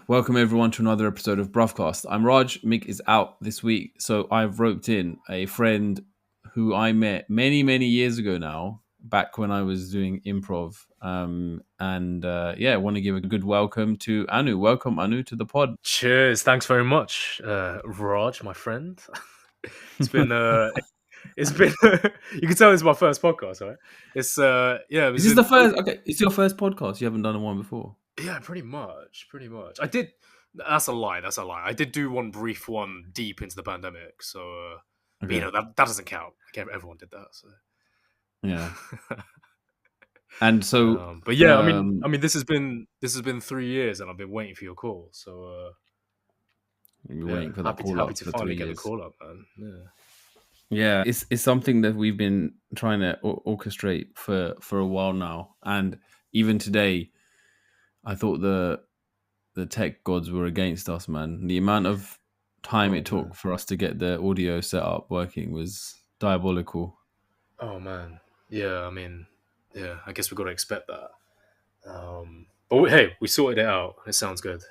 Welcome everyone to another episode of Bruvcast. I'm Raj. Mick is out this week, so I've roped in a friend who I met many years ago now, back when I was doing improv. I want to give a good welcome to Anu. Welcome, Anu, to the pod. Cheers! Thanks very much, Raj, my friend. It's been you can tell it's my first podcast, right? It's Is this the first? Okay, it's your first podcast. You haven't done one before. Yeah, pretty much. I did. That's a lie. I did do one brief one deep into the pandemic, so but, Okay. that doesn't count. Everyone did that. So. Yeah. And so, but yeah, I mean, this has been 3 years, and I've been waiting for your call. So you're waiting for that call up happy to for finally 3 get years. the call up, man. Yeah. Yeah, it's something that we've been trying to orchestrate for a while now, and even today, I thought the tech gods were against us, man. The amount of time it took for us to get the audio set up working was diabolical. Oh man, yeah. I mean, yeah. I guess we've got to expect that. But hey, we sorted it out. It sounds good.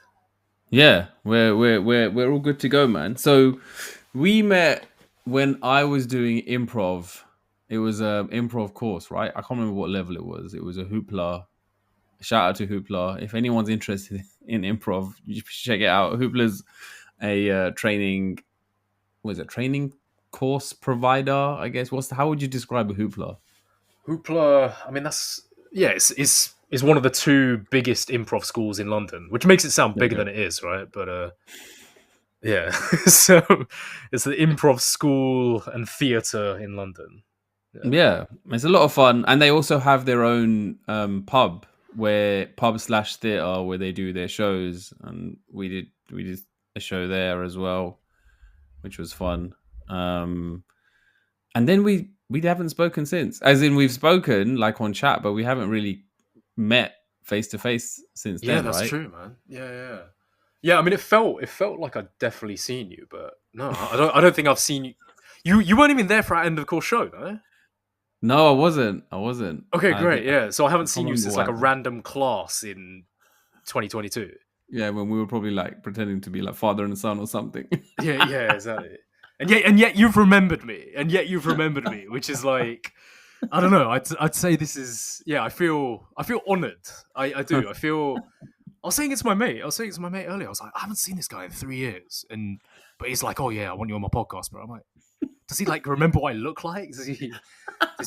Yeah, we're all good to go, man. So we met when I was doing improv. It was an improv course, right? I can't remember what level it was. It was a Hoopla. Shout out to Hoopla. If anyone's interested in improv, you should check it out. Hoopla's a training. Was it training course provider? I guess. How would you describe a Hoopla? Hoopla. I mean, it's one of the two biggest improv schools in London, which makes it sound bigger than it is, right? But yeah. So it's the improv school and theatre in London. Yeah, it's a lot of fun, and they also have their own pub / theatre where they do their shows, and we did a show there as well, which was fun. And then we haven't spoken since, as in we've spoken like on chat, but we haven't really met face to face since then. Yeah, that's right? true, man. Yeah. I mean, it felt like I'd definitely seen you, but no, I don't think I've seen you. You weren't even there for our end of course show, no? No, I wasn't. Okay, great. Yeah, so I haven't seen you remember since what like a happened. random class in 2022. Yeah, when we were probably like pretending to be like father and son or something. Yeah, exactly. And yet you've remembered me, which is like, I don't know. I'd say this is, yeah. I feel honoured. I do. I was saying it's my mate. Earlier. I was like, I haven't seen this guy in 3 years, but he's like, oh yeah, I want you on my podcast, bro. I'm like, does he like remember what I look like? Does he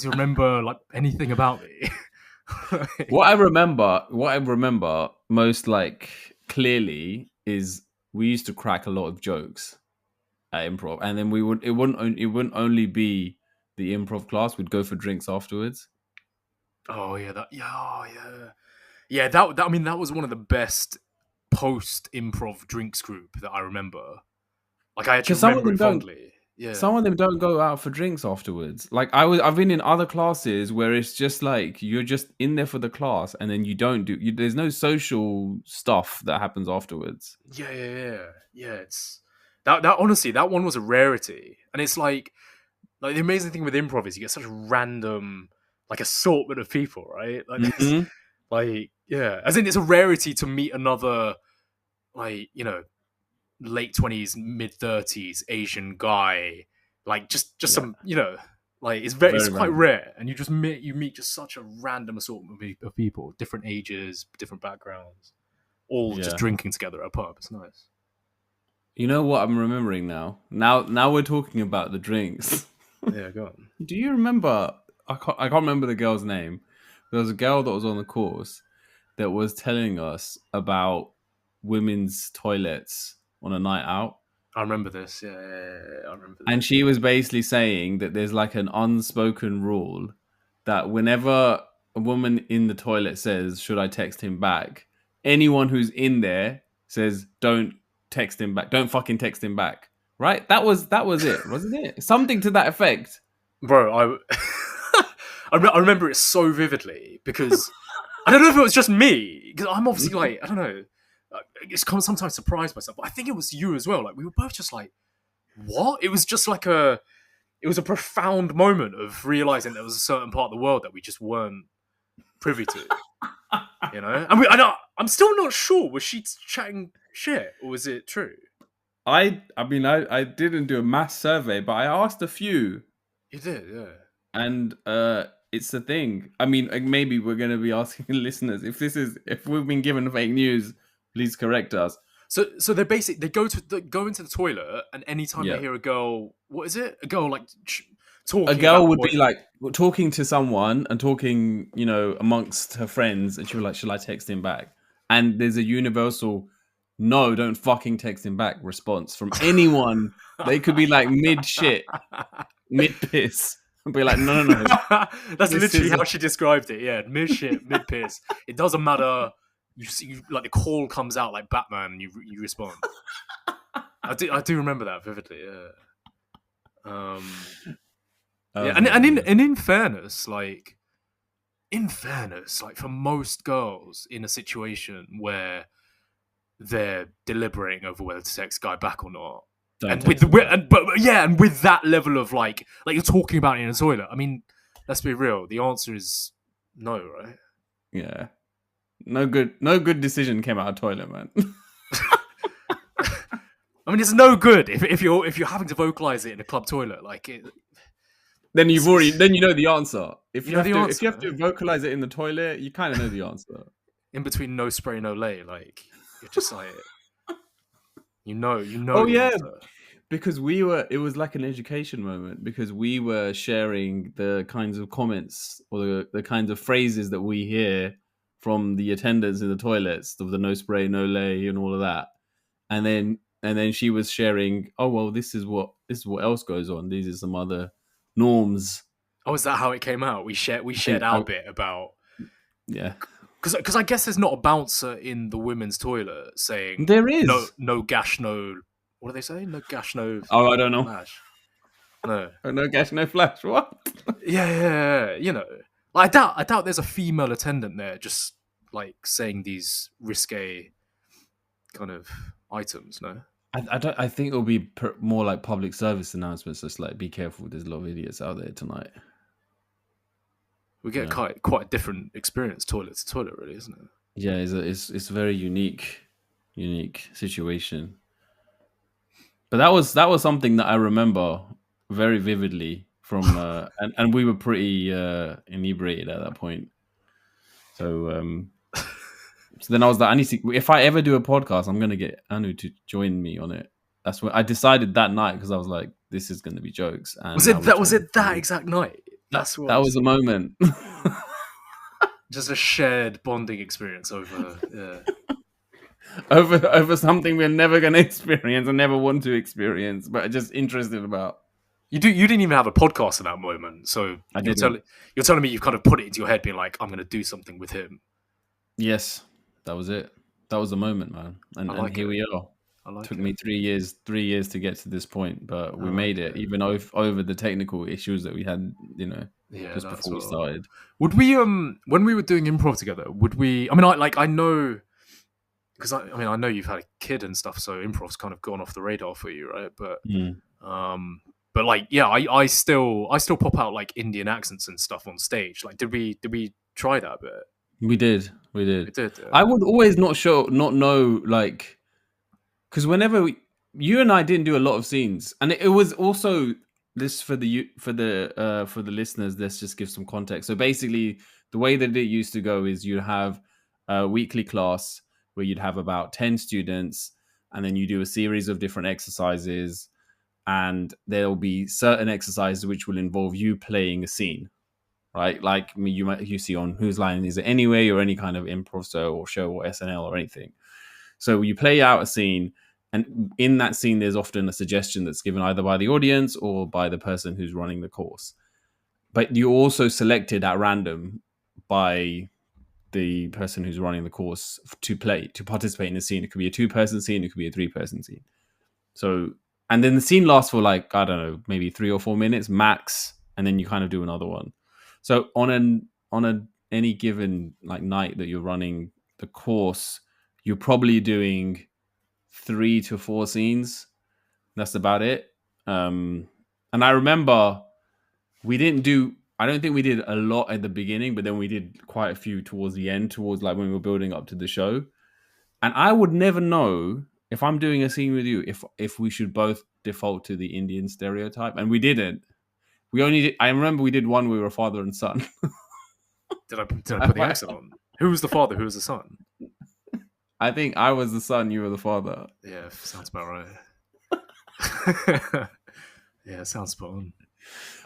remember like anything about me? What I remember most like clearly is we used to crack a lot of jokes at improv, and then it wouldn't only be the improv class. We'd go for drinks afterwards. Oh yeah, That I mean, that was one of the best post improv drinks group that I remember. Like I actually remember it fondly. Yeah. Some of them don't go out for drinks afterwards. Like I've been in other classes where it's just like you're just in there for the class, and then you don't there's no social stuff that happens afterwards. Yeah. It's that honestly, that one was a rarity, and it's like the amazing thing with improv is you get such a random like assortment of people, right? Like, like yeah, as in it's a rarity to meet another like late 20s, mid 30s Asian guy, like just some like it's quite rare, and you meet just such a random assortment of people, different ages, different backgrounds, all just drinking together at a pub. It's nice. You know what I'm remembering now? Now we're talking about the drinks. Yeah, go on. Do you remember? I can't remember the girl's name. There was a girl that was on the course that was telling us about women's toilets on a night out. I remember this. Yeah, I remember this. And she was basically saying that there's like an unspoken rule that whenever a woman in the toilet says, "Should I text him back?" anyone who's in there says, "Don't text him back. Don't fucking text him back." Right? That was it, wasn't it? Something to that effect. Bro, I remember it so vividly because I don't know if it was just me, because I'm obviously like, I don't know, it's sometimes surprised myself, but I think it was you as well. Like we were both just like, what? It was just like it was a profound moment of realizing there was a certain part of the world that we just weren't privy to, And I'm still not sure. Was she chatting shit, or was it true? I didn't do a mass survey, but I asked a few, You did, yeah. and it's the thing. I mean, like, maybe we're going to be asking listeners if we've been given fake news, please correct us. So they go into the toilet, and anytime they Yeah. hear a girl, what is it? A girl like A talking about girl a would be boyfriend. like talking to someone and talking, amongst her friends, and she was like, "Shall I text him back?" And there's a universal, "No, don't fucking text him back" response from anyone. They could be like mid shit, mid piss, and be like, "No, no, no, That's this literally is how she described it. Yeah, mid shit, mid piss. It doesn't matter. You see, like the call comes out like Batman, and you respond. I do remember that vividly. Yeah. Yeah, oh man, yeah, and in fairness, like for most girls in a situation where they're deliberating over whether to text guy back or not, don't and with text him back." and with that level of like you're talking about it in a toilet. I mean, let's be real. The answer is no, right? Yeah, no good decision came out of toilet, man. I mean, it's no good if you're having to vocalize it in a club toilet. Like Then it's then you know the answer. If you you know have the to if answer, you have to right? vocalize it in the toilet, you kind of know the answer. In between no spray, no lay. Like you're just like you know Oh the yeah, answer. because it was like an education moment because we were sharing the kinds of comments or the kinds of phrases that we hear from the attendants in the toilets of the no spray, no lay, and all of that. And then she was sharing, oh well, this is what else goes on. These are some other norms. Oh, is that how it came out? We I shared think our bit about yeah. because I guess there's not a bouncer in the women's toilet saying There no is. no gash no what do they say no gash no Oh, I don't know. flash no Oh, no gas, no flash. What? yeah you know like, I doubt there's a female attendant there just like saying these risque kind of items no I think it'll be more like public service announcements. Just like, be careful. There's a lot of idiots out there tonight. we You get know. quite a different experience toilet to toilet really isn't it Yeah, it's a very unique situation. But that was something that I remember very vividly from and we were pretty inebriated at that point. So then I was like, I need to. If I ever do a podcast, I'm gonna get Anu to join me on it. That's what I decided that night because I was like, this is gonna be jokes, and now we're was talking. it that exact night that's That what was a moment. just a shared bonding experience over yeah over something we're never gonna experience and never want to experience, but just interested about. You didn't even have a podcast in that moment, so I didn't. you're telling me you've kind of put it into your head, being like, I'm going to do something with him. Yes, that was it. That was the moment, man. I And like here it. we are. I like Took it. me 3 years to get to this point, but I we like made it, it. even over the technical issues that we had, Yeah, just that's before we what. started. Would we when we were doing improv together? Would we? I mean, I know because I know you've had a kid and stuff, so improv's kind of gone off the radar for you, right? Mm. But like, yeah, I still pop out like Indian accents and stuff on stage. Like, did we try that a bit? We did. We We did. did. I would always not know, like, because whenever you and I didn't do a lot of scenes, and it was also this for the listeners. Let's just give some context. So basically, the way that it used to go is you have a weekly class where you'd have about 10 students, and then you do a series of different exercises, and there'll be certain exercises which will involve you playing a scene, right? Like you see on Whose Line Is It Anyway, or any kind of improv show or SNL or anything. So you play out a scene, and in that scene, there's often a suggestion that's given either by the audience or by the person who's running the course. But you're also selected at random by the person who's running the course to participate in the scene. It could be a 2-person scene, it could be a 3-person scene. So, and then the scene lasts for like, I don't know, maybe 3 or 4 minutes max, and then you kind of do another one. So on any given like night that you're running the course, you're probably doing 3 to 4 scenes. That's about it. And I remember I don't think we did a lot at the beginning, but then we did quite a few towards the end, towards like when we were building up to the show. And I would never know if I'm doing a scene with you if we should both default to the Indian stereotype, and we didn't. We only did, I remember we did one we were father and son. Did I put the accent on? Who was the father? Who was the son? I think I was the son, you were the father. Yeah, sounds about right. Yeah, sounds spot on.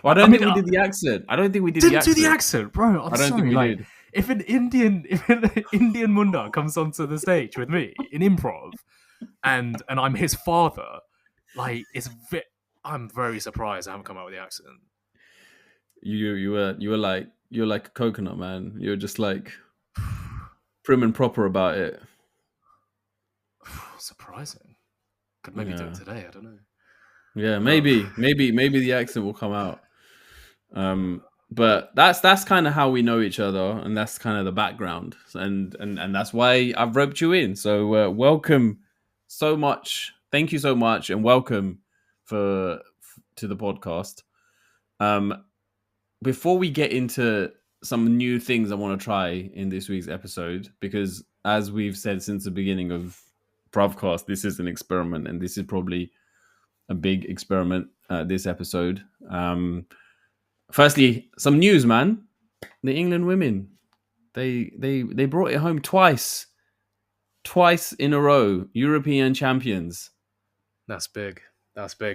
Well, I don't think we did the accent. I don't think we did the accent. Do the accent, bro. I'm I don't sorry. think we Like, did. if an Indian Munda comes onto the stage with me in improv, and I'm his father, like I'm very surprised I haven't come out with the accent. You were like a coconut, man. You were just like prim and proper about it. Surprising. Could maybe do it today. I don't know. Yeah, maybe the accent will come out. But that's kind of how we know each other, and that's kind of the background, and that's why I've roped you in. So welcome so much, thank you so much, and welcome to the podcast. Before we get into some new things I want to try in this week's episode, because as we've said since the beginning of Bruvcast, this is an experiment, and this is probably a big experiment this episode. Firstly, some news, man. The England women, they brought it home twice in a row, European champions. That's big,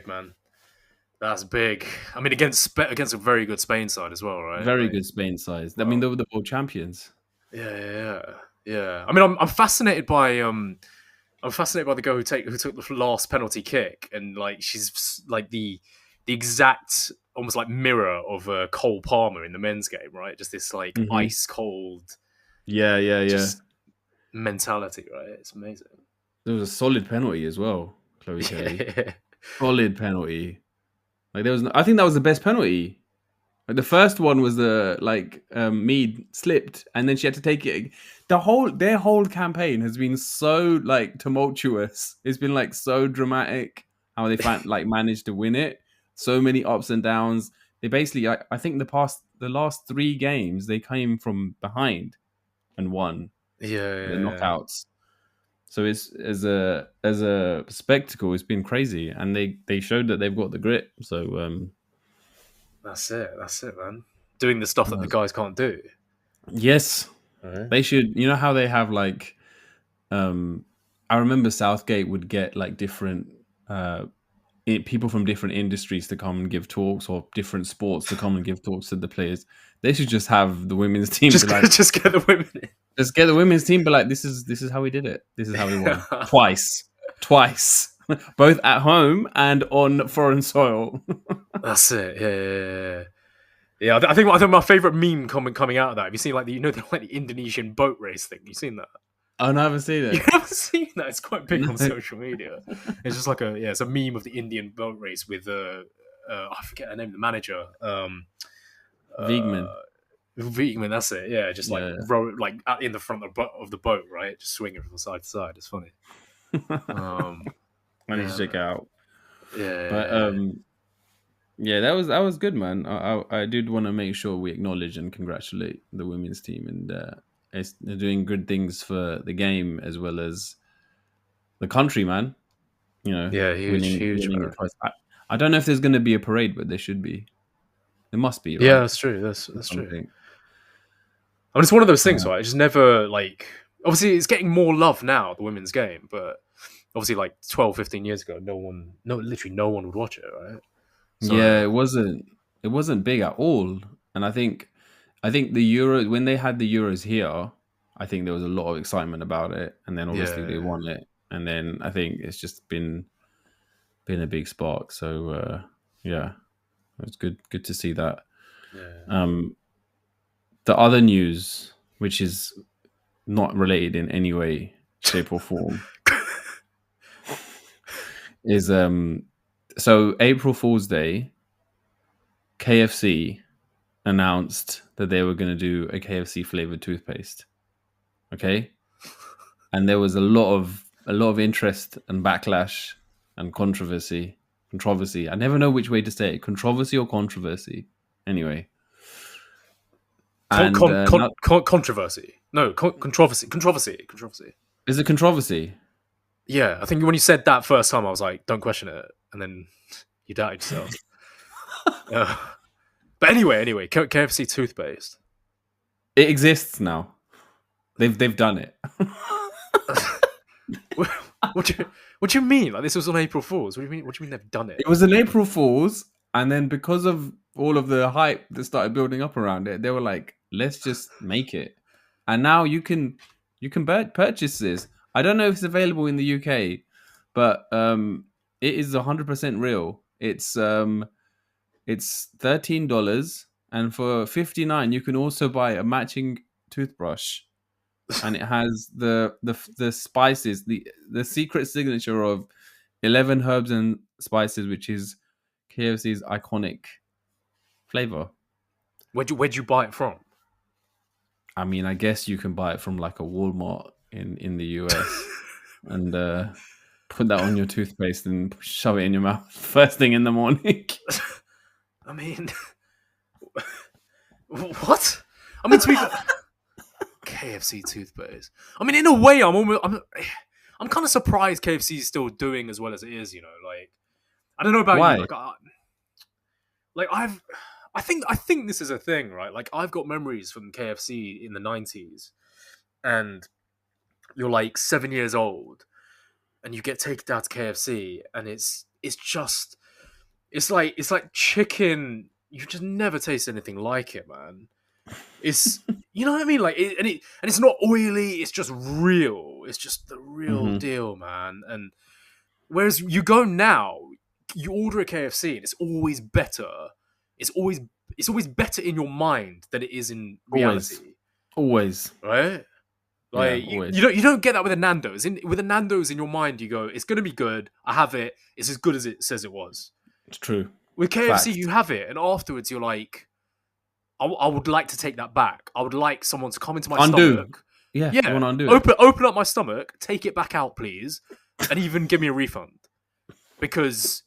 man. That's big. I mean, against a very good Spain side as well, right? Very good Spain side. I mean, they were the world champions. Yeah. I mean, I'm fascinated by the girl who took the last penalty kick, and like she's like the exact almost like mirror of Cole Palmer in the men's game, right? Just this like ice cold, just mentality, right? It's amazing. There was a solid penalty as well, Chloe Kelly. Solid penalty. Like I think that was the best penalty. Like the first one was Mead slipped and then she had to take it. Their whole campaign has been so like tumultuous. It's been like so dramatic how they managed to win it. So many ups and downs. They basically, I think the last 3 games they came from behind and won. The knockouts. So it's as a spectacle, it's been crazy, and they showed that they've got the grit. So that's it, man. Doing the stuff that the guys can't do. Yes, they should. You know how they have like, I remember Southgate would get like different people from different industries to come and give talks, or different sports to come and give talks to the players. They should just have the women's team. Just get the women in. Just get the women's team, but like this is how we did it. This is how we won twice, both at home and on foreign soil. That's it. Yeah. I think my favorite meme coming out of that. Have you seen like the Indonesian boat race thing? You seen that? Oh, no, I haven't seen it. You haven't seen that? It's quite big on social media. It's just like it's a meme of the Indian boat race with I forget her name, the manager. Viegman, that's it. Yeah, just row like in the front of the boat, right? Just swinging from side to side. It's funny. I need to check it out. Yeah, but that was good, man. I did want to make sure we acknowledge and congratulate the women's team, and they're doing good things for the game as well as the country, man. You know, huge. I don't know if there's going to be a parade, but there should be. There must be. Right? Yeah, that's true. That's true. I mean, it's one of those things, right? It's just never like. Obviously, it's getting more love now, the women's game, but obviously, like 12, 15 years ago, literally no one would watch it, right? So, yeah, it wasn't big at all, and I think the Euros, when they had the Euros here, I think there was a lot of excitement about it, and then obviously they won it, and then I think it's just been a big spark. So yeah, it was good to see that. Yeah. The other news, which is not related in any way, shape, or form, is so April Fool's Day, KFC announced that they were going to do a KFC flavored toothpaste. Okay, and there was a lot of interest and backlash and controversy. I never know which way to say it: controversy or controversy. Anyway, controversy. No, controversy. Is it controversy? Yeah, I think when you said that first time, I was like, don't question it, and then you doubted yourself. But anyway, KFC toothpaste. It exists now. They've done it. what do you mean? Like this was on April Fools? What do you mean? What do you mean they've done it? It was an April Fools, and then because of all of the hype that started building up around it, they were like, "Let's just make it." And now you can purchase this. I don't know if it's available in the UK, but it is 100% real. It's $13, and for 59 you can also buy a matching toothbrush, and it has the spices, the secret signature of 11 herbs and spices, which is KFC's iconic flavor. Where'd you buy it from? I mean, I guess you can buy it from like a Walmart in the US and put that on your toothpaste and shove it in your mouth first thing in the morning. I mean, what? I mean, to be fair, KFC toothpaste. I mean, in a way, I'm kind of surprised KFC is still doing as well as it is. You know, like I don't know about Why? you, like I think this is a thing, right? Like I've got memories from KFC in the 90s, and you're like 7 years old, and you get taken out to KFC, and it's like chicken. You just never taste anything like it, man. It's you know what I mean, like and it's not oily. It's just real. It's just the real Mm-hmm. deal, man. And whereas you go now, you order a KFC, and it's always better. It's always it's always better in your mind than it is in Always. reality, Always. right? Yeah, Like always. you don't get that with a Nando's. With a Nando's in your mind, you go, it's gonna be good. I have it. It's as good as it says it was. It's true. With KFC, Facts. you have it, and afterwards, you're like, I would like to take that back. I would like someone to come into my Undo. stomach. Yeah, you Yeah, want to undo it. open up my stomach, take it back out, please, and even give me a refund because,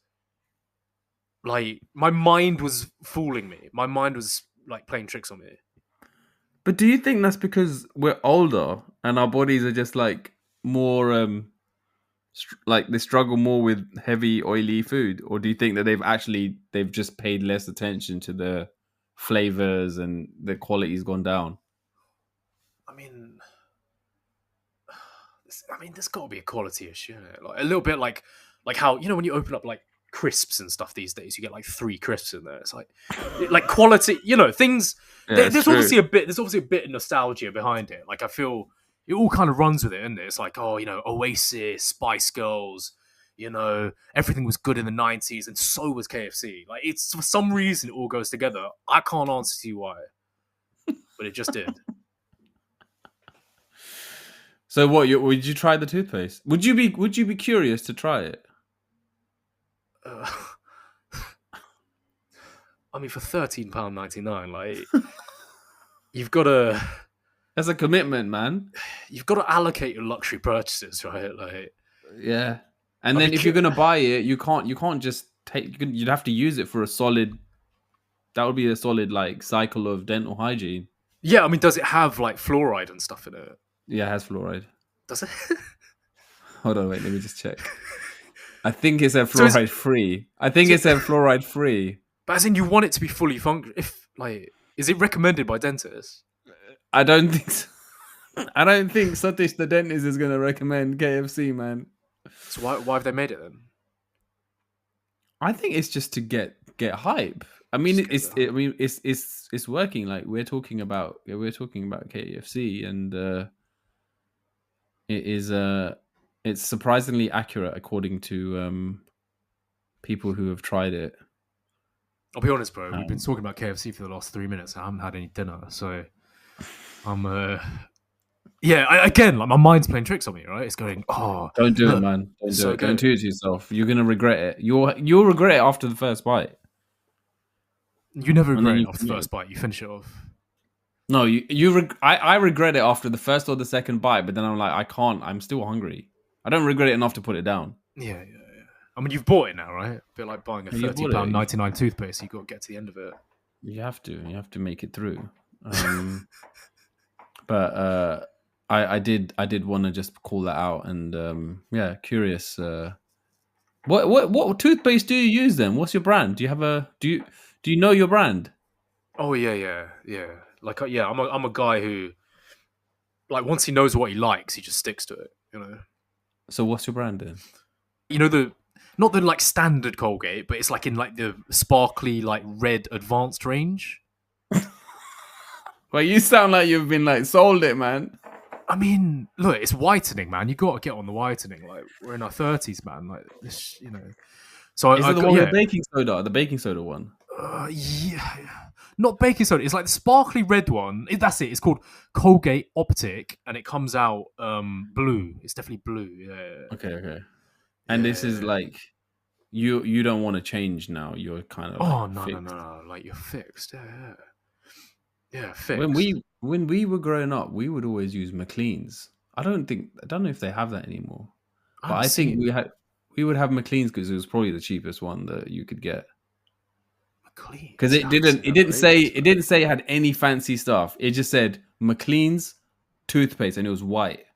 like, my mind was fooling me. My mind was like playing tricks on me. But do you think that's because we're older and our bodies are just like more like they struggle more with heavy oily food, or do you think that they've just paid less attention to the flavors and the quality's gone down? I mean, there's got to be a quality issue, isn't it? Like a little bit like how when you open up like crisps and stuff these days, you get like 3 crisps in there. It's like quality, things. Yeah, it's There's true. obviously a bit of nostalgia behind it. Like I feel it all kind of runs with it, isn't it? It's like Oasis, Spice Girls. Everything was good in the 90s, and so was KFC. Like it's for some reason it all goes together. I can't answer to you why, but it just did. So would you try the toothpaste? Would you be curious to try it? Uh, I mean, for £13.99, like you've got to That's a commitment, man. allocate your luxury purchases, right? Like, Yeah. And I'd then be if you're gonna buy it, you can't just you'd have to use it for a solid. That would be a solid like cycle of dental hygiene. yeah, I mean, does it have like fluoride and stuff in it? Yeah, it has fluoride. Does it? Hold on, wait, let me just check. I think it's a So fluoride free. I think so- it's a fluoride free. But as in, you want it to be fully functional. Is it recommended by dentists? I don't think so. I don't think Satish the dentist is gonna recommend KFC, man. So why have they made it then? I think it's just to get hype. I mean, Just get it's working. Like we're talking about KFC, and it is it's surprisingly accurate according to people who have tried it. I'll be honest, bro. We've been talking about KFC for the last 3 minutes. I haven't had any dinner, so I'm yeah. Again, like my mind's playing tricks on me, right? It's going, Don't do look, it, man. Don't do so it. Don't good. do it to yourself. You're gonna regret it. You'll regret it after the first bite. You never And then regret you it after the first bite. You finish it off. No, I regret it after the first or the second bite, but then I'm like, I can't. I'm still hungry. I don't regret it enough to put it down. Yeah. I mean, you've bought it now, right? A bit like buying a Yeah, you bought it. £30.99 toothpaste. You've got to get to the end of it. You have to make it through. But I did want to just call that out, and yeah, curious. What toothpaste do you use then? What's your brand? Do you have a do you know your brand? Oh yeah. Like yeah, I'm a guy who like once he knows what he likes, he just sticks to it. You know. So what's your brand then? You know the not the like standard Colgate, but it's like in like the sparkly like red advanced range. Well, you sound like you've been like sold it, man. I mean, look, it's whitening, man. You got to get on the whitening. Like we're in our 30s, man. Like this, you know. So Is I it the got one with yeah, the baking soda? The baking soda one? yeah, not baking soda. It's like the sparkly red one. That's it. It's called Colgate Optic, and it comes out blue. It's definitely blue. Yeah, Okay. And this is yeah. like you don't want to change now. You're kind of like Oh no, no, no, fixed. no! Like you're fixed. Yeah, When fixed. we were growing up, we would always use McLean's. I don't know if they have that anymore. I But haven't I think seen we would have McLean's because it was probably the cheapest one that you could get. Because McLean's. I haven't seen that for ages, it man. didn't say it had any fancy stuff. It just said McLean's toothpaste and it was white.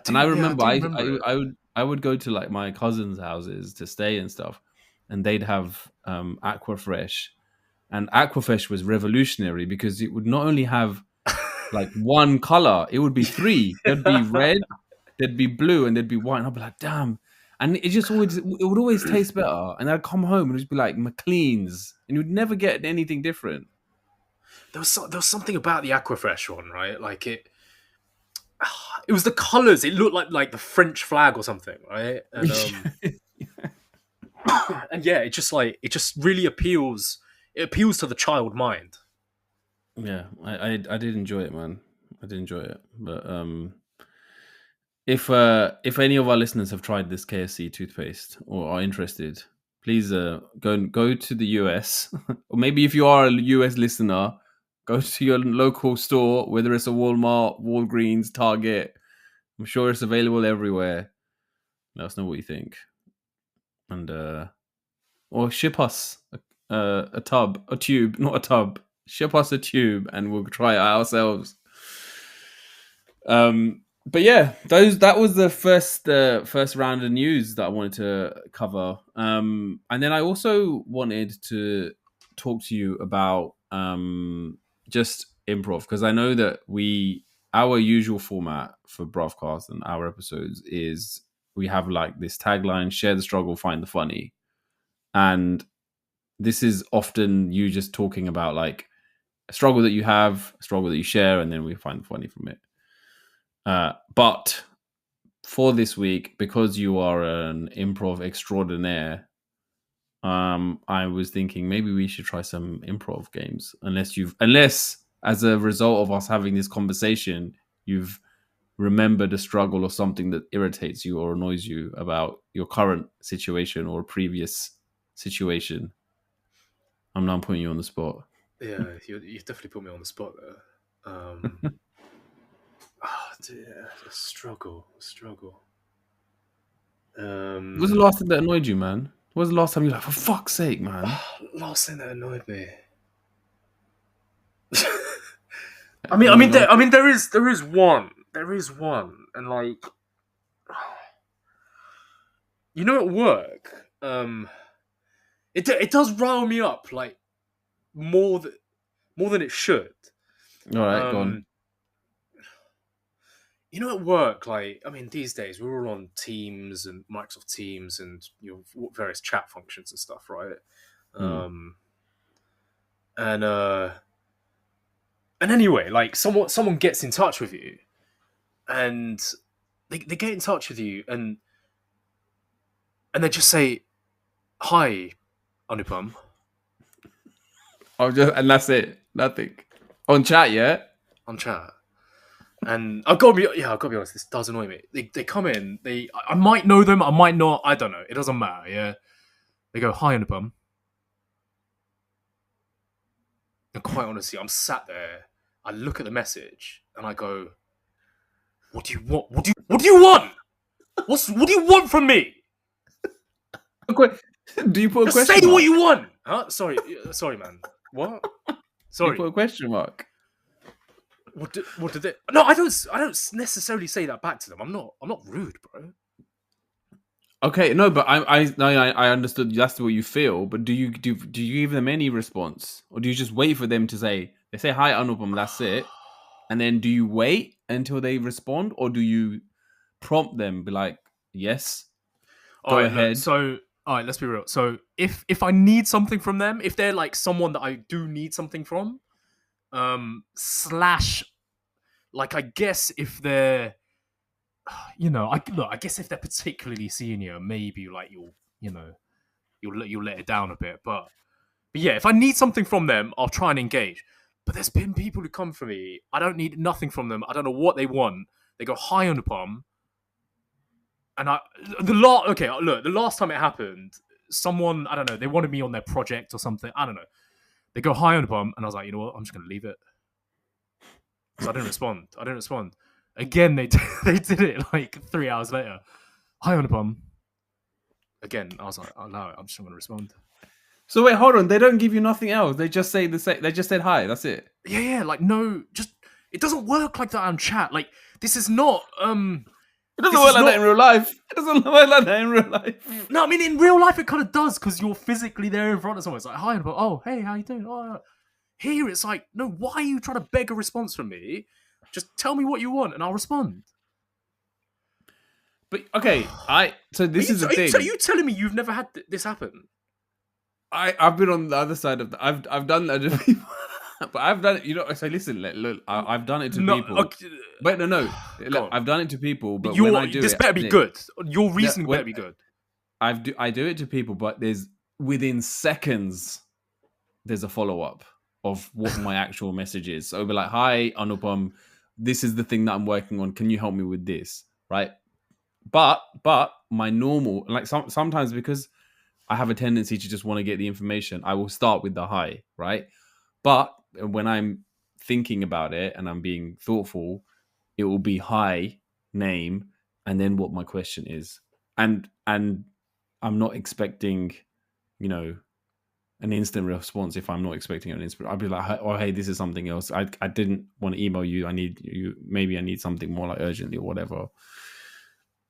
And I I remember do remember it. I would go to like my cousins' houses to stay and stuff, and they'd have Aquafresh, and Aquafresh was revolutionary because it would not only have like one color, it would be three. There'd be red, there'd be blue, and there'd be white. And I'd be like, damn. And it would always taste better. And I'd come home and it'd be like McLean's, and you'd never get anything different. There was something about the Aquafresh one, right? Like it was the colors. It looked like the French flag or something, right? And yeah, it just really appeals. It appeals to the child mind. Yeah, I did enjoy it, man. I did enjoy it. But if any of our listeners have tried this KFC toothpaste or are interested, please go to the US, or maybe if you are a US listener, go to your local store, whether it's a Walmart, Walgreens, Target. I'm sure it's available everywhere. Let us know what you think, and or ship us a tube, not a tub. Ship us a tube, and we'll try it ourselves. But yeah, that was the first round of news that I wanted to cover. And then I also wanted to talk to you about just improv, because I know that our usual format for Bruvcast and our episodes is we have like this tagline: share the struggle, find the funny. And this is often you just talking about like a struggle that you have, a struggle that you share, and then we find the funny from it. But for this week, because you are an improv extraordinaire, I was thinking maybe we should try some improv games. Unless as a result of us having this conversation, you've remembered a struggle or something that irritates you or annoys you about your current situation or previous situation. I'm now putting you on the spot. Yeah, you definitely put me on the spot there. Dear, struggle. What was the last thing that annoyed you, man? What was the last time you're like, for fuck's sake, man? Last thing that annoyed me. No. there is one, and like, you know, at work, it does rile me up like more than it should. All right, go on. Um, you know, at work, like, I mean, these days we're all on Teams and Microsoft Teams and various chat functions and stuff, right? And anyway, like someone gets in touch with you, and they get in touch with you, and they just say, "Hi, Anupam." And that's it. Nothing. On chat, yeah? On chat. And I've got to be honest, this does annoy me. They come in, I might know them, I might not, I don't know. It doesn't matter, yeah. They go, "Hi, Anupam." And quite honestly, I'm sat there, I look at the message, and I go, "What do you want? What do you want? What do you want from me? Do you put a Just say question mark? what you want." Huh? Sorry, man. What? Do you Sorry. put a question mark? What did they? No, I don't necessarily say that back to them. I'm not rude, bro. Okay, no, but I understood that's what you feel. But do you give them any response, or do you just wait for them to say they say hi Anupam, that's it, and then do you wait until they respond, or do you prompt them, be like, yes, All go right, look. ahead? So, all right, let's be real. So, if I need something from them, if they're like someone that I do need something from, slash, like, I guess if they're, I guess if they're particularly senior, maybe like you'll let it down a bit. But yeah, if I need something from them, I'll try and engage. But there's been people who come for me. I don't need nothing from them. I don't know what they want. They go high on the palm, and the last time it happened, someone, I don't know, they wanted me on their project or something. I don't know. They go high on the palm, and I was like, you know what? I'm just gonna leave it. So I didn't respond. Again, they they did it like 3 hours later. High on the palm. Again, I was like, oh no, I'm just not gonna respond. So wait, hold on. They don't give you nothing else. They just say the same. They just said hi. That's it. Yeah, like no, just it doesn't work like that on chat. Like this is not It doesn't work like that in real life. It doesn't work like that in real life. No, I mean in real life it kind of does because you're physically there in front of someone. It's like hi, but oh hey, how you doing? Oh, here it's like no, why are you trying to beg a response from me? Just tell me what you want and I'll respond. But okay, so this is the thing. Are you telling me you've never had this happen? I've been on the other side of I've done that to people, but I've done it. You know, so listen, look, I've done it to people. Okay. But no, look, I've done it to people. But when I do this it, better be good. Your reasoning better be good. I do it to people, but there's within seconds there's a follow up of what my actual message is. So it'll be like, "Hi, Anupam, this is the thing that I'm working on. Can you help me with this?" Right? But my normal, like sometimes because I have a tendency to just want to get the information, I will start with the hi, right? But when I'm thinking about it and I'm being thoughtful, it will be hi, name, and then what my question is. And I'm not expecting, an instant response. If I'm not expecting an instant, I'll be like, oh, hey, this is something else. I didn't want to email you. I need you. Maybe I need something more like urgently or whatever.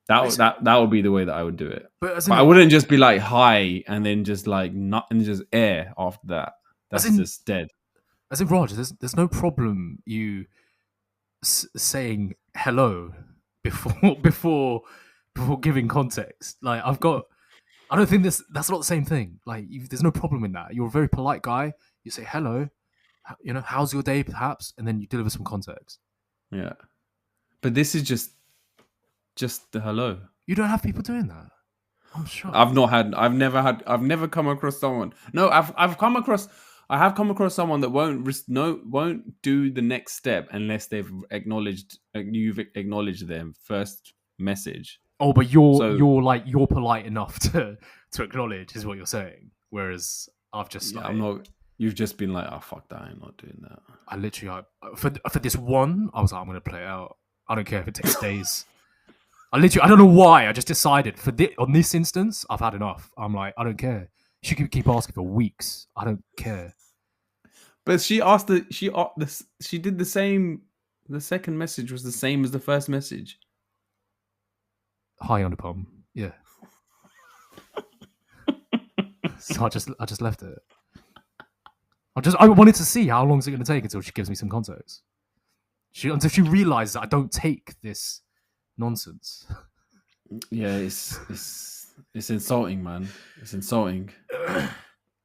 That would be the way that I would do it. But I wouldn't just be like hi and then just like not and just air after that. That's just dead. As in Raj, there's no problem you saying hello before giving context. Like I don't think that's not the same thing. Like there's no problem in that. You're a very polite guy. You say hello, how's your day, perhaps, and then you deliver some context. Yeah, but this is just the hello. You don't have people doing that. I'm sure. I've never come across someone. No, I have come across someone that won't do the next step unless they've acknowledged you've acknowledged them first message. Oh, but you're polite enough to acknowledge is what you're saying. Whereas I've just I'm not. You've just been like, oh fuck that, I'm not doing that. I literally for this one, I was like, I'm gonna play it out. I don't care if it takes days. I don't know why. I just decided on this instance, I've had enough. I'm like, I don't care. She could keep asking for weeks. I don't care. But she did the same. The second message was the same as the first message. Hi, Anupam. Yeah. So I just left it. I wanted to see how long is it going to take until she gives me some context. Until she realizes that I don't take this nonsense. Yeah, it's insulting, man. It's insulting.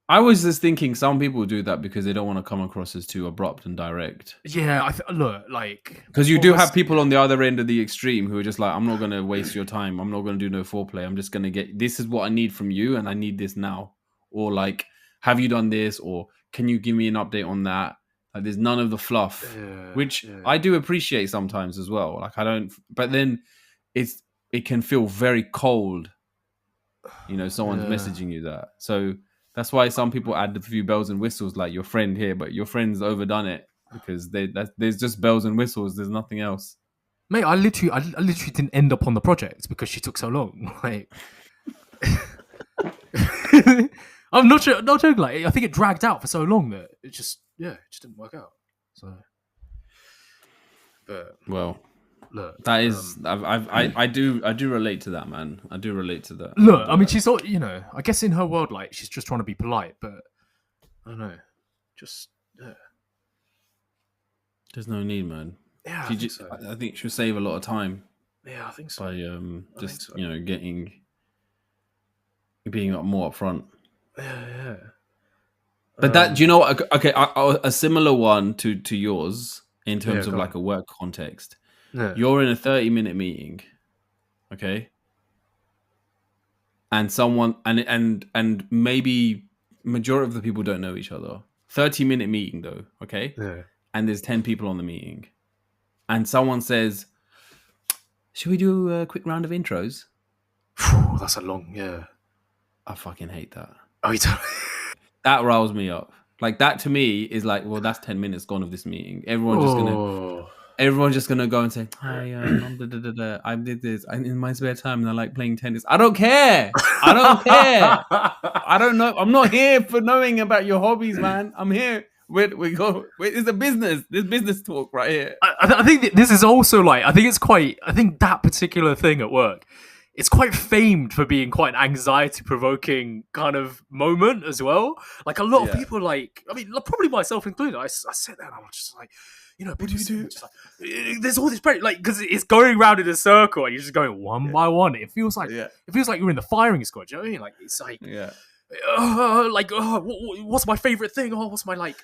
I was just thinking some people do that because they don't want to come across as too abrupt and direct. Yeah, look, like... Because you do have people on the other end of the extreme who are just like, I'm not going to waste your time. I'm not going to do no foreplay. I'm just going to get... This is what I need from you, and I need this now. Or like, have you done this? Or can you give me an update on that? Like, there's none of the fluff, which I do appreciate sometimes as well. Like, I don't... But then it can feel very cold, someone's messaging you that. So... That's why some people add a few bells and whistles, like your friend here, but your friend's overdone it because there's just bells and whistles. There's nothing else. Mate, I literally didn't end up on the project because she took so long. Like, I'm not joking. Like, I think it dragged out for so long that it just didn't work out. So, But Well, look, that is, I do relate to that, man. I do relate to that. look. And I mean, she's all, I guess in her world, like she's just trying to be polite, but I don't know. Just there's no need, man. yeah, I She think just, so. I think she'll save a lot of time Yeah, I think so. by I think just so. being more upfront. Yeah. But that, do you know what? Okay, a similar one to yours in Yeah, terms of go like on. a work context. Yeah. You're in a 30-minute meeting, okay, and someone and maybe majority of the people don't know each other. 30-minute meeting though, okay, Yeah. and there's 10 people on the meeting, and someone says, "Should we do a quick round of intros?" Phew, that's a long. Yeah. I fucking hate that. Oh, you don't. That riles me up. Like that to me is like, well, that's 10 minutes gone of this meeting. Oh. Everyone's just gonna go and say, "Hi, I did this in my spare time, and I like playing tennis." I don't care. I don't care. I don't know. I'm not here for knowing about your hobbies, man. I'm here. It's a business. There's business talk right here. I think this is also like I think that particular thing at work, it's quite famed for being quite an anxiety provoking kind of moment as well. Like a lot of Yeah. people, like I mean, probably myself included. I sit there and I'm just like, What do you do? just like, there's all this pressure, like because it's going round in a circle and you're just going one by one. It feels like you're in the firing squad. Do you know what I mean? Like it's like what's my favorite thing? Oh, what's my like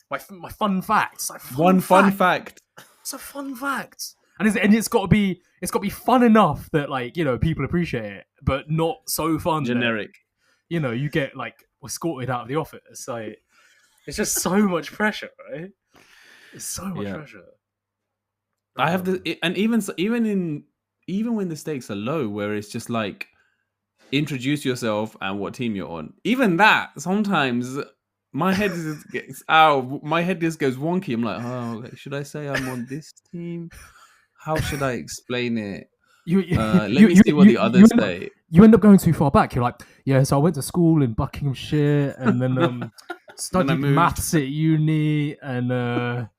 my fun fact? It's like One fun fact. It's a fun fact, and it's got to be fun enough that like people appreciate it, but not so fun Generic. that, you get like escorted out of the office. Like it's just so much pressure, right? It's so much pressure. I have and even when the stakes are low, where it's just like introduce yourself and what team you're on. Even that sometimes my head my head just goes wonky. I'm like, oh, should I say I'm on this team? How should I explain it? Let me see what the others say. You end up going too far back. You're like, yeah, so I went to school in Buckinghamshire and then studied maths at uni and then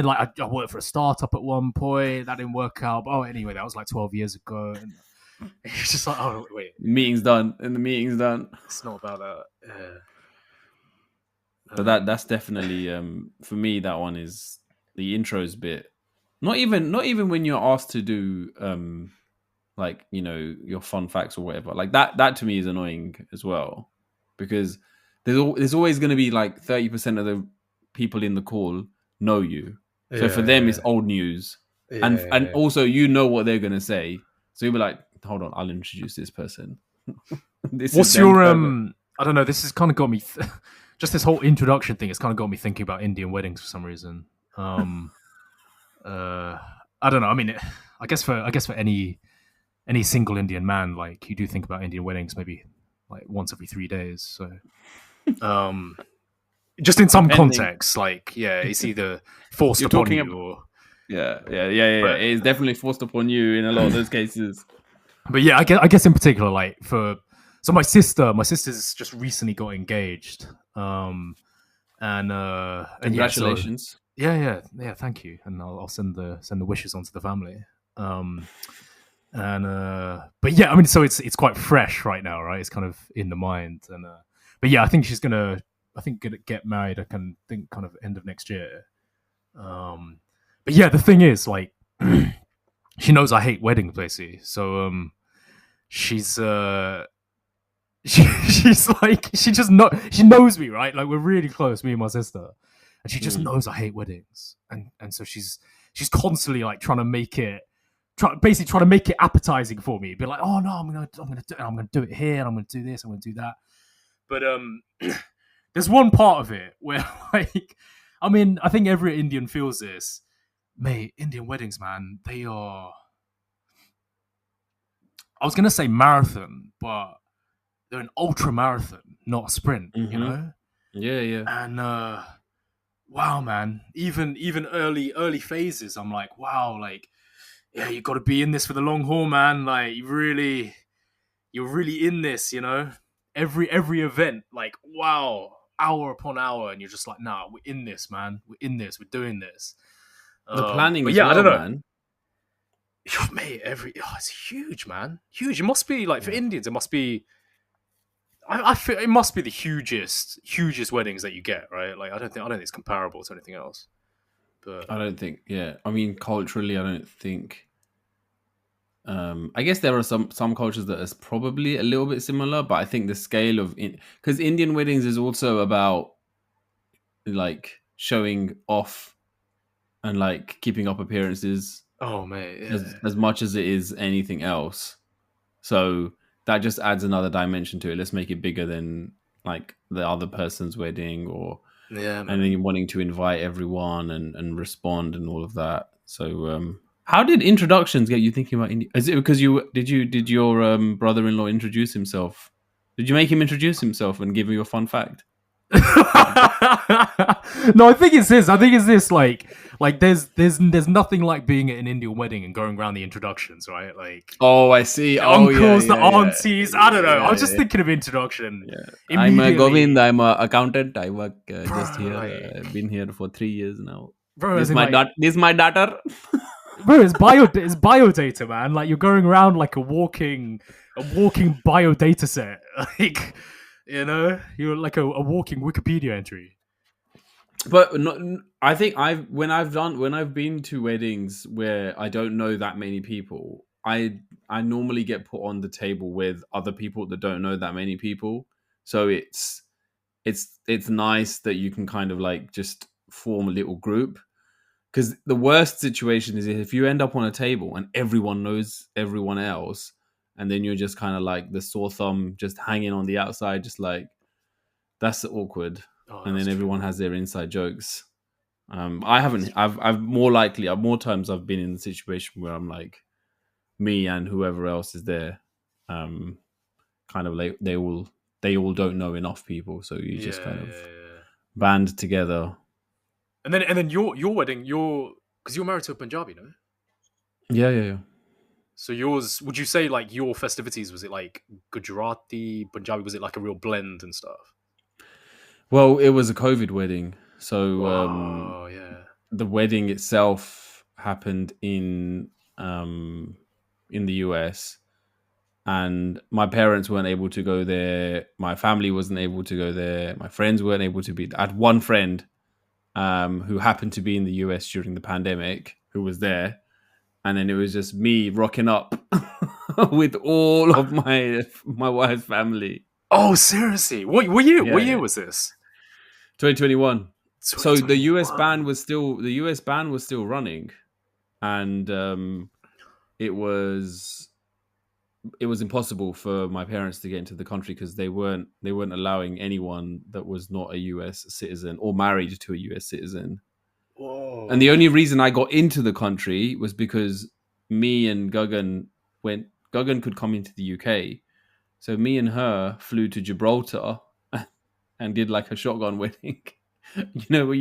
like I worked for a startup at one point. That didn't work out. But, anyway, that was like 12 years ago. And it's just like, oh wait, the meeting's done. It's not about that. But that's definitely for me. That one is the intros bit. Not even when you're asked to do like your fun facts or whatever. Like that to me is annoying as well, because there's always going to be like 30% of the people in the call know you. So for them it's old news. And also what they're going to say. So you'll be like, hold on, I'll introduce this person. What's your I don't know, this has kind of got me just this whole introduction thing has kind of got me thinking about Indian weddings for some reason. I don't know. I mean, I guess for any single Indian man, like you do think about Indian weddings maybe like once every 3 days. So, just in some context, like it's either forced upon you or It is definitely forced upon you in a lot of those cases. But yeah, I guess in particular, like so my sister's just recently got engaged. And congratulations. Yeah, thank you, and I'll send the wishes on to the family. But yeah, I mean, so it's quite fresh right now, right? It's kind of in the mind, and but yeah, I think she's gonna get married. I can think kind of end of next year. But yeah, the thing is, like, she knows I hate weddings, basically. So she's like, she knows me, right? Like we're really close, me and my sister. And she just knows I hate weddings, and so she's constantly like trying to make it appetizing for me. Be like, oh no, I'm gonna do it here, and I'm gonna do this, I'm gonna do that. But there's one part of it where like, I mean, I think every Indian feels this. Mate, Indian weddings, man, they are. I was gonna say marathon, but they're an ultra marathon, not a sprint. You know? Yeah. And wow, man, even early phases, I'm like, wow, like, yeah, you got to be in this for the long haul, man. Like, you're really in this, you know. Every event, like, wow, hour upon hour, and you're just like, nah, we're in this, man. We're in this. We're doing this. The planning But as yeah, I well, don't know. man. Mate, it's huge, man. Huge. It must be like for Yeah. Indians. It must be. I feel it must be the hugest weddings that you get, right? Like I don't think it's comparable to anything else. But I don't think. Yeah, I mean, culturally, I don't think. I guess there are some cultures that is probably a little bit similar, but I think the scale of because Indian weddings is also about like showing off and like keeping up appearances oh mate, as yeah, much as it is anything else. So that just adds another dimension to it. Let's make it bigger than like the other person's wedding, or yeah, and then man. you're wanting to invite everyone and respond and all of that. So how did introductions get you thinking about India? Is it because did your brother-in-law introduce himself? Did you make him introduce himself and give you a fun fact? No, I think it's this. I think it's this. Like there's nothing like being at an Indian wedding and going around the introductions, right? Like Oh, I see. the Oh, yeah, uncles, the yeah, yeah, aunties. I don't know. I yeah, was just yeah. thinking of introduction Yeah. I'm Govind. immediately, I'm a accountant. I work just bro. here. Like, I've been here for 3 years now. bro, This as is in my like, This is my daughter. bro, it's bio data, man. Like you're going around like a walking bio data set. Like, you're like a walking Wikipedia entry. But not, I think when I've been to weddings where I don't know that many people, I normally get put on the table with other people that don't know that many people. So it's nice that you can kind of like just form a little group. Because the worst situation is if you end up on a table and everyone knows everyone else, and then you're just kind of like the sore thumb, just hanging on the outside, just like that's awkward. Oh, And that's then everyone true. has their inside jokes. I haven't. I've more times I've been in the situation where I'm like me and whoever else is there, um, kind of like they all don't know enough people, so you Yeah, just kind yeah, of yeah. band together. And then your wedding, because you're married to a Punjabi, no? Yeah, yeah, yeah. So yours, would you say like your festivities, was it like Gujarati, Punjabi? Was it like a real blend and stuff? Well, it was a COVID wedding, so Oh yeah. the wedding itself happened in the US, and my parents weren't able to go there. My family wasn't able to go there. My friends weren't able to be. I had one friend who happened to be in the US during the pandemic who was there, and then it was just me rocking up with all of my wife's family. Oh seriously? What Yeah, year yeah. was this? 2021. So the US ban 2021. was still running, and it was it was impossible for my parents to get into the country because they weren't allowing anyone that was not a US citizen or married to a US citizen. And the Whoa. only reason I got into the country was because me and Guggen could come into the UK. So me and her flew to Gibraltar and did like a shotgun wedding. Where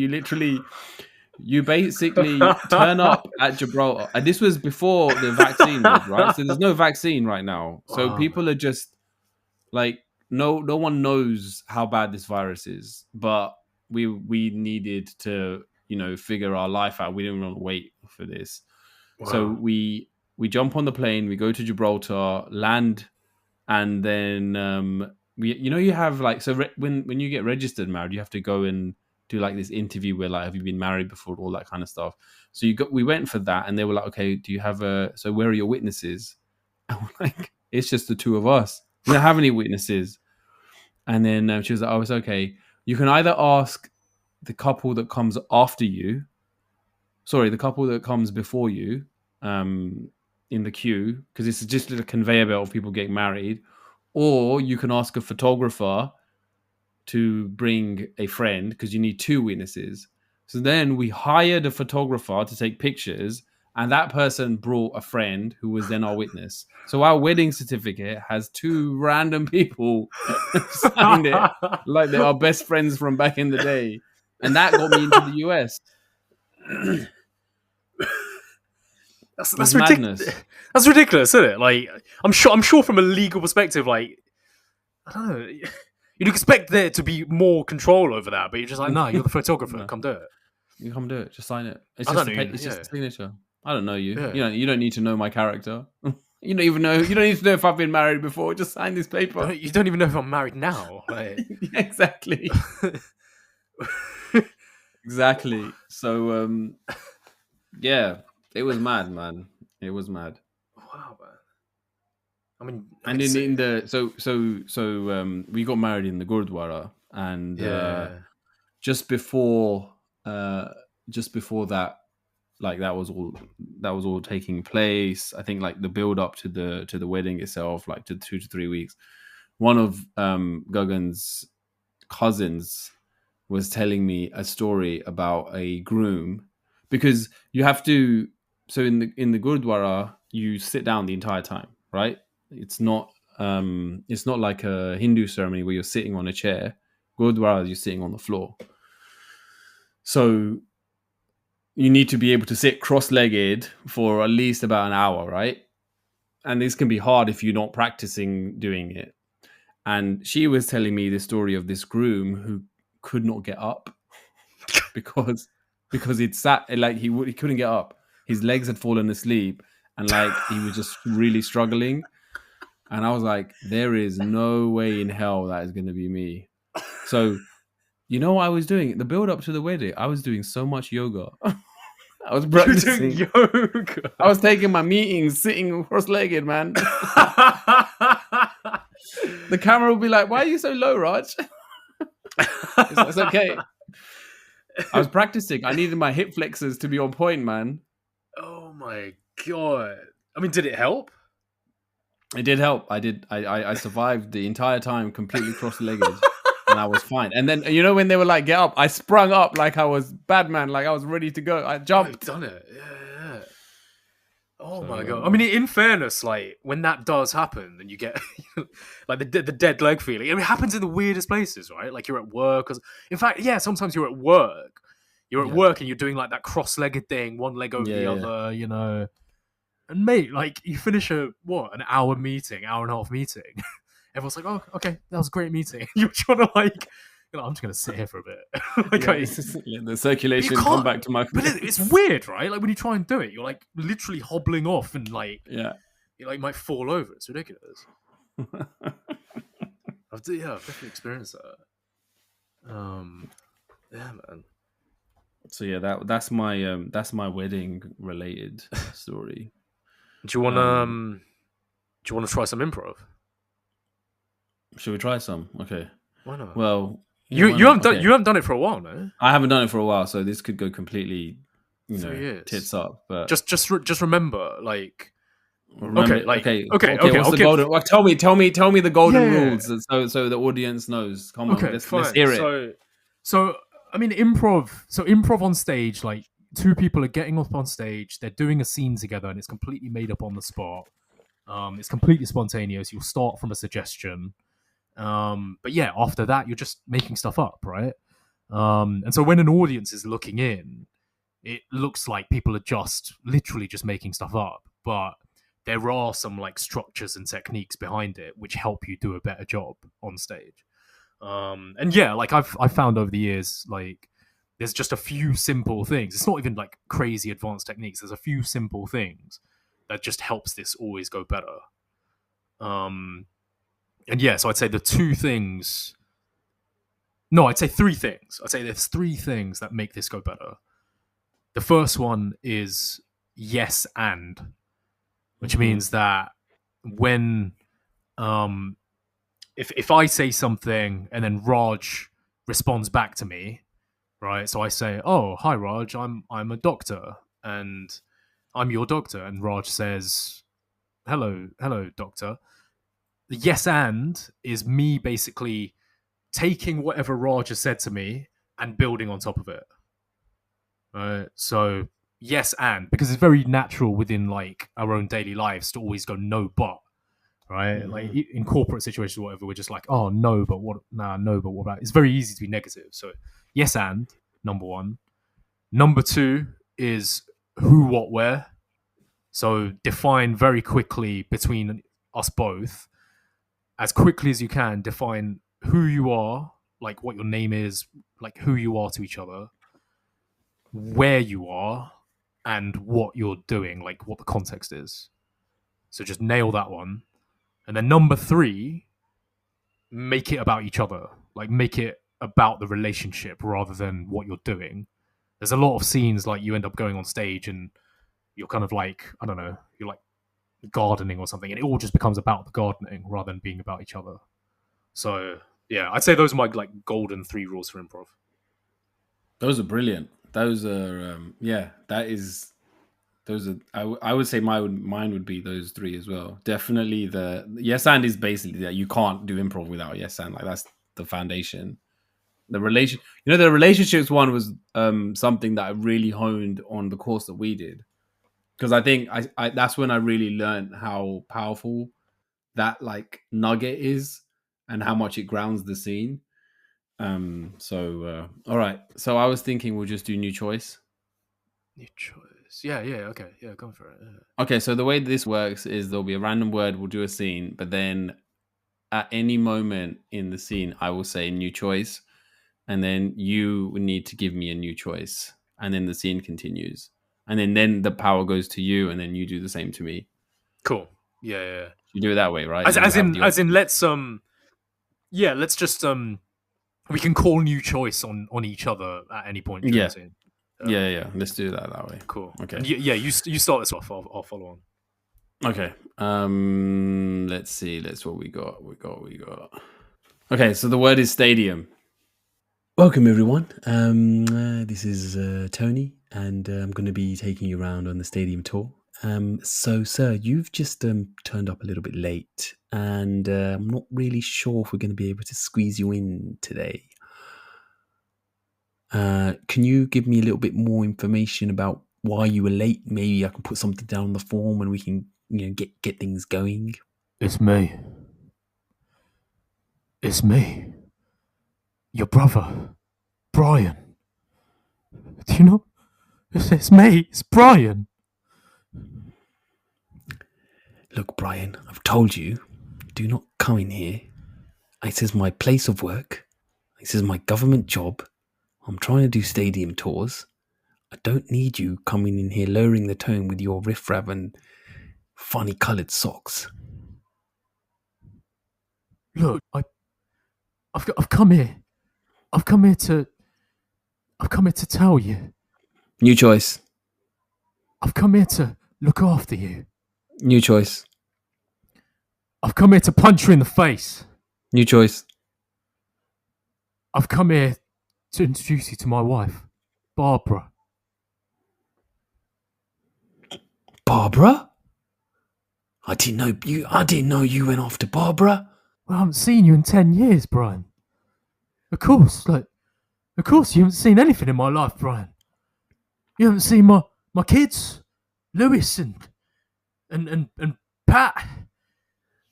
you basically turn up at Gibraltar. And this was before the vaccine was, right? So there's no vaccine right now. So Oh people man. are just like no one knows how bad this virus is, but we needed to figure our life out. We didn't want to wait for this, so Wow. we jump on the plane, we go to Gibraltar, land, and then you have like when you get registered married, you have to go and do like this interview where like have you been married before, all that kind of stuff. So we went for that, and they were like, okay, do you have so where are your witnesses? And we're like, it's just the two of us. We don't have any witnesses. And then she was like, oh, it's okay. You can either ask the couple that comes after you, sorry, the couple that comes before you in the queue, because it's just a conveyor belt of people getting married, or you can ask a photographer to bring a friend because you need two witnesses. So then we hired a photographer to take pictures, and that person brought a friend who was then our witness. So our wedding certificate has two random people signed it like they are best friends from back in the day. And that got me into the US. that's It's that's ridiculous. madness. That's ridiculous, isn't it? Like I'm sure from a legal perspective, like I don't know. You'd expect there to be more control over that, but you're just like, nah, you're the photographer. No, Come do it. you come do it. Just sign it. It's I just don't a even. it's just Yeah, a signature. I don't know you. yeah. You don't need to know my character. You don't even know. You don't need to know if I've been married before. Just sign this paper. You don't even know if I'm married now. Like, Yeah, exactly. Exactly. So yeah, it was mad, man. It was mad. wow, man. I mean, And in the we got married in the Gurdwara, and yeah. just before uh just before that, like that was all taking place. I think like the build up to the wedding itself, like to 2 to 3 weeks. One of Gagan's cousins was telling me a story about a groom, because you have to, so in the Gurdwara you sit down the entire time, right? It's not like a Hindu ceremony where you're sitting on a chair. Gurdwara, you're sitting on the floor. So you need to be able to sit cross-legged for at least about an hour, right? And this can be hard if you're not practicing doing it. And she was telling me the story of this groom who could not get up because he'd sat, like he couldn't get up. His legs had fallen asleep, and like he was just really struggling. And I was like, there is no way in hell that is going to be me. So, you know what I was doing? The build up to the wedding, I was doing so much yoga. I was practicing. You're doing yoga. I was taking my meetings sitting cross-legged, man. The camera would be like, "Why are you so low, Raj?" It's okay. I was practicing. I needed my hip flexors to be on point, man. Oh my god! I mean, did it help? It did help. I survived the entire time completely cross-legged, and I was fine. And then you know when they were like, "Get up," I sprung up like I was Batman, like I was ready to go. I jumped. I've done it. Yeah. Oh my god! I mean, in fairness, like when that does happen, and you get like the dead leg feeling, it happens in the weirdest places, right? Like you're at work, in fact, yeah, sometimes you're at work. You're at work and you're doing like that cross-legged thing, one leg over the other, you know. And mate, like you finish an hour and a half meeting. Everyone's like, "Oh, okay, that was a great meeting." You're trying to like, I'm just gonna sit here for a bit. Like, the circulation come back to my. But it's weird, right? Like when you try and do it, you're like literally hobbling off and like, you like might fall over. It's ridiculous. I've definitely experienced that. Yeah, man. So yeah, that's my wedding related story. Do you want to try some improv? Should we try some? Okay. Why not? Well, you haven't done it for a while, no? I haven't done it for a while, so this could go completely, tits up. But just remember, like, okay. What's the golden? Well, tell me the golden rules, so the audience knows. Come on, let's hear it. So I mean, improv on stage, like two people are getting up on stage, they're doing a scene together, and it's completely made up on the spot. It's completely spontaneous. You'll start from a suggestion. But yeah, after that, you're just making stuff up, right? And so when an audience is looking in, it looks like people are just literally just making stuff up. But there are some like structures and techniques behind it which help you do a better job on stage. And yeah, like I've found over the years, like there's just a few simple things. It's not even like crazy advanced techniques. There's a few simple things that just helps this always go better. And yeah, so I'd say the two things. No, I'd say three things. I'd say there's three things that make this go better. The first one is yes and, which means that when if I say something and then Raj responds back to me, right? So I say, "Oh, hi Raj, I'm a doctor and I'm your doctor," and Raj says, hello doctor. The yes and is me basically taking whatever Raj has said to me and building on top of it. So yes and, because it's very natural within like our own daily lives to always go no but, right? Mm-hmm. Like in corporate situations or whatever, we're just like, oh no but what, no but what about. It's very easy to be negative. So yes and, number one. Number two is who, what, where. So define very quickly between us both, as quickly as you can, define who you are, like what your name is, like who you are to each other, where you are, and what you're doing, like what the context is. So just nail that one. And then number 3, make it about each other. Like make it about the relationship rather than what you're doing. There's a lot of scenes like you end up going on stage and you're kind of like, I don't know, you're like gardening or something, and it all just becomes about the gardening rather than being about each other. So yeah, I'd say those are my like golden 3 rules for improv. Those are brilliant. Those are yeah. That is those are. I would say mine would be those 3 as well. Definitely the yes and is basically that you can't do improv without yes and, like that's the foundation. The relation, the relationships one was something that I really honed on the course that we did, because I think I that's when I really learned how powerful that like nugget is and how much it grounds the scene. All right. So I was thinking we'll just do new choice. New choice. Yeah, okay. Yeah, go for it. Yeah. Okay, so the way this works is there'll be a random word, we'll do a scene, but then at any moment in the scene, I will say new choice, and then you need to give me a new choice, and then the scene continues. And then the power goes to you, and then you do the same to me. Cool. Yeah. You do it that way, right? As, You as have in the as in option. let's just we can call new choice on each other at any point during Yeah. the scene. Yeah. Let's do that way. Cool. Okay. And you start this off. I'll follow on. Okay. Let's see. Let's what we got. We got. Okay, so the word is stadium. Welcome everyone. This is Tony, and I'm going to be taking you around on the stadium tour. So, sir, you've just turned up a little bit late, and I'm not really sure if we're going to be able to squeeze you in today. Can you give me a little bit more information about why you were late? Maybe I can put something down on the form and we can, get things going. It's me. It's me. Your brother, Brian. Do you know? It's me. It's Brian. Look, Brian, I've told you, do not come in here. This is my place of work. This is my government job. I'm trying to do stadium tours. I don't need you coming in here lowering the tone with your riffraff and funny coloured socks. Look, I've come here. I've come here to tell you. New choice. I've come here to look after you. New choice. I've come here to punch you in the face. New choice. I've come here to introduce you to my wife, Barbara. Barbara? I didn't know you went off to Barbara. Well, I haven't seen you in 10 years, Brian. Of course you haven't seen anything in my life, Brian. You haven't seen my kids, Lewis and Pat.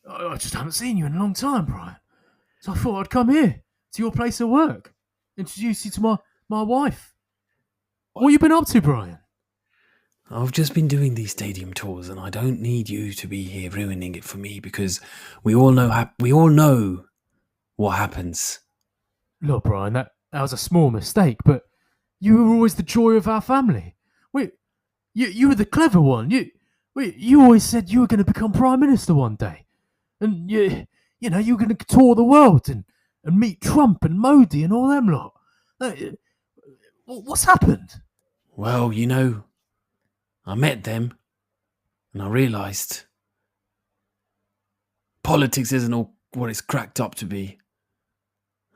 I just haven't seen you in a long time, Brian. So I thought I'd come here to your place of work, introduce you to my wife. What you been up to, Brian? I've just been doing these stadium tours, and I don't need you to be here ruining it for me, because we all know what happens. Look, Brian, that was a small mistake, but you were always the joy of our family. You were the clever one. You always said you were going to become prime minister one day, and you were going to tour the world and meet Trump and Modi and all them lot. What's happened? Well, I met them, and I realised politics isn't all what it's cracked up to be.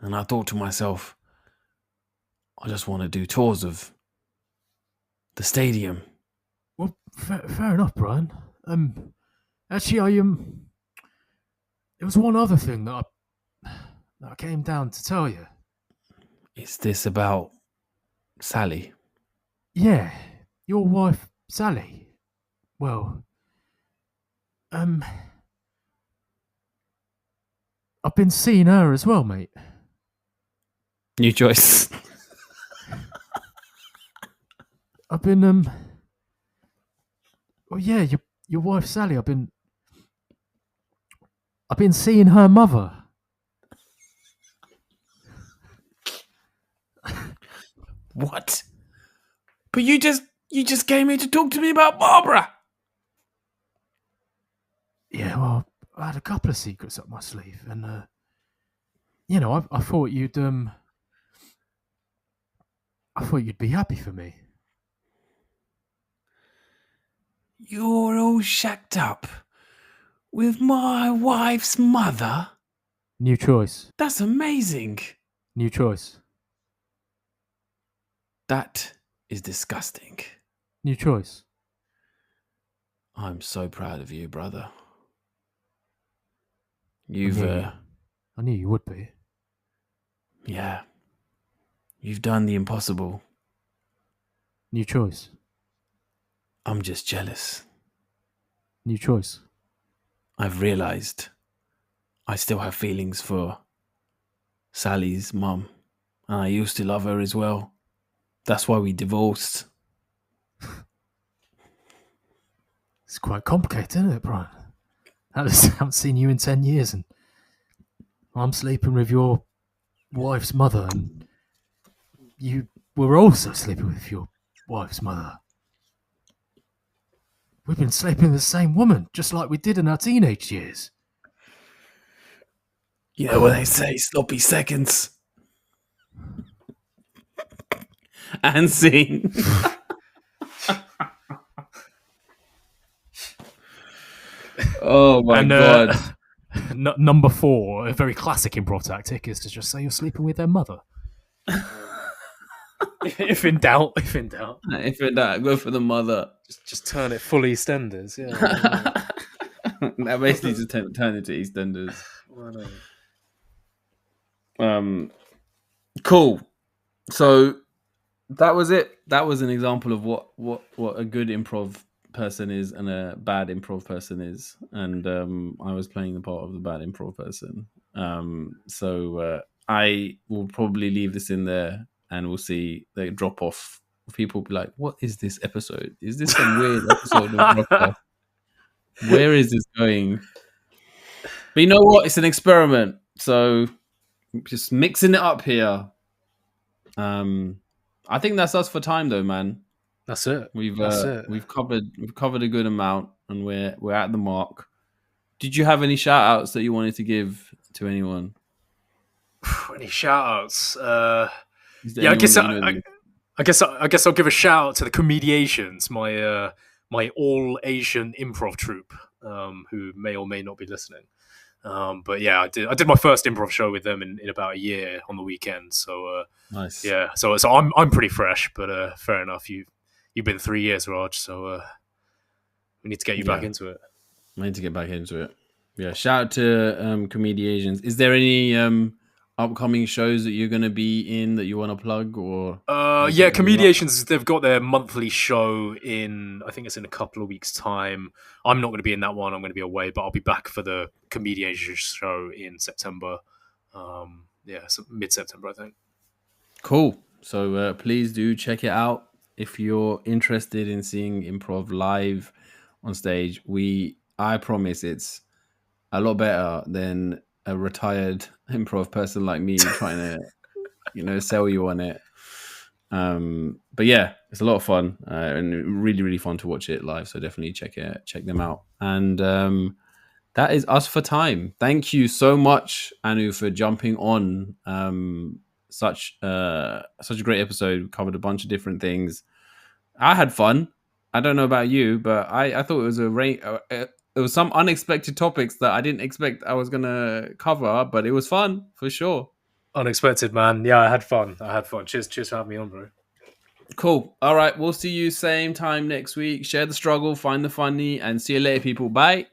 And I thought to myself, I just want to do tours of the stadium. Well, fair enough, Brian. Actually, there was one other thing that I came down to tell you. Is this about Sally? Yeah, your wife, Sally. Well, I've been seeing her as well, mate. New choice. I've been well, yeah, your wife Sally. I've been seeing her mother. What? But you just came here to talk to me about Barbara. Yeah, well, I had a couple of secrets up my sleeve, and I thought you'd be happy for me. You're all shacked up with my wife's mother? New choice. That's amazing. New choice. That is disgusting. New choice. I'm so proud of you, brother. I knew you would be. Yeah. You've done the impossible. New choice. I'm just jealous. New choice. I've realized I still have feelings for Sally's mum. And I used to love her as well. That's why we divorced. It's quite complicated, isn't it, Brian? I haven't seen you in 10 years, and I'm sleeping with your wife's mother, and you were also sleeping with your wife's mother. We've been sleeping with the same woman, just like we did in our teenage years. You know what they say, sloppy seconds. And scene. Oh my god. Number 4, a very classic improv tactic, is to just say you're sleeping with their mother. If in doubt. If in doubt, go for the mother. Just turn it full EastEnders, yeah. That basically just turn it to EastEnders. Cool. So that was it. That was an example of what a good improv person is and a bad improv person is. And I was playing the part of the bad improv person. So I will probably leave this in there, and we'll see the drop off. People will be like, "What is this episode? Is this some weird episode of Bruvcast? Where is this going?" But you know what? It's an experiment. So just mixing it up here. I think that's us for time, though, man. That's it. We've covered a good amount, and we're at the mark. Did you have any shout outs that you wanted to give to anyone? Any shout outs? Yeah, I guess I'll give a shout out to the Comediations, my all Asian improv troupe, who may or may not be listening. But yeah, I did my first improv show with them in about a year on the weekend. So nice. Yeah, so I'm pretty fresh, but fair enough. You've been 3 years, Raj. So we need to get you back into it. I need to get back into it. Yeah, shout out to Comedians. Is there any upcoming shows that you're going to be in that you want to plug? Or yeah, Comediations, they've got their monthly show I think it's in a couple of weeks' time. I'm not going to be in that one. I'm going to be away, but I'll be back for the Comediations show in September. So mid-September, I think. Cool. So please do check it out if you're interested in seeing improv live on stage. I promise it's a lot better than a retired improv person like me trying to, sell you on it. But yeah, it's a lot of fun and really, really fun to watch it live. So definitely check them out. And that is us for time. Thank you so much, Anu, for jumping on. Such a great episode. We covered a bunch of different things. I had fun. I don't know about you, but I thought it was there was some unexpected topics that I didn't expect I was gonna cover, but it was fun for sure. Unexpected, man. Yeah, I had fun. Cheers for having me on, bro. Cool. All right, we'll see you same time next week. Share the struggle, find the funny, and see you later, people. Bye.